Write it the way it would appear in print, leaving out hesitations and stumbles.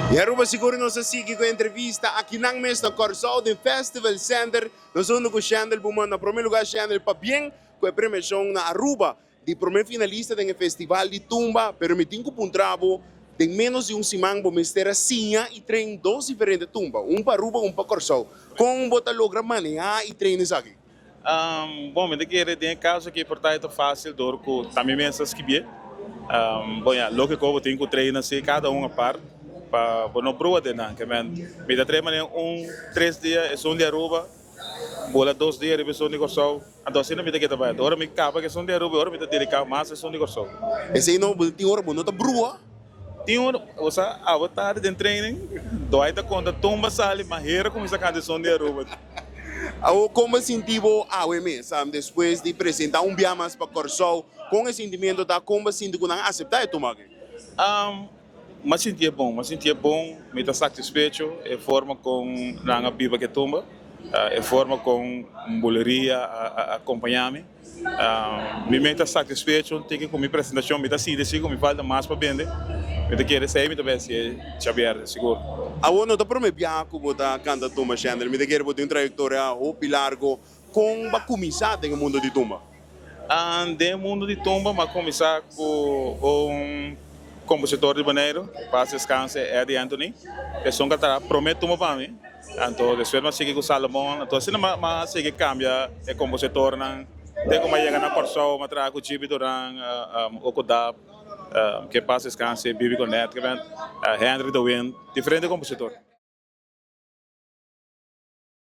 E aruba siguro nós assistimos com a entrevista aqui na mesa no Corsol do Festival Center. Nós somos com o Chandel Bumana. Na primeiro lugar, Chandel, para bem com a premiação na Aruba, de primeiro finalista do Festival de Tumba, pero me tenho que trabo de menos de semana para mister Sinha e treino dois diferentes tumba, para Aruba, para Corsol. Como você logra manejar e treinar isso aqui? Bom, me dizer tem caso que por tanto fácil dor com também mensas que bem. Bom, já logo que eu tenho que treinar se cada um a par para não provar de nada, que me dá treino três dias é dia Aruba, bola 2 dias revisão de Corsol, então assim não me dá que trabalhar. Agora me capa que de Aruba, agora me dá dedicar mais a de Corsol. Esse aí não tem hora não tá brua. Tem você a vontade de treinar, dói da conta tumba sale, mas era como essa condição de Aruba. Como sentivo a OMS depois de apresentar biamas para Corsol, com o sentimento da como sinto que não aceitar o tomar? Mas sentia bom, me está satisfeito, a forma com a pipa que tumba, a forma com boleria acompanhar-me. Me está satisfeito, tenho que com minha apresentação, me está assim, me falta mais para vender. Me quer sair, me também se Xavier, seguro. A ONU está prometendo que você canta tumba, Chandler, me quer botar uma trajetória ou pilargo com a começar no mundo de tumba. No mundo de tumba, mas começar com compositor de Baneiro, para descansar Eddie Anthony, que são que promete tumba para mim. Então, depois mas seguir com Salomão, então assim mas seguir cambia o compositor, tem como chegar na Corsol, mas trago o Chibi Duran, o Kodab, que passa descansar Bibi Connect, Henry The Wind, diferente compositor.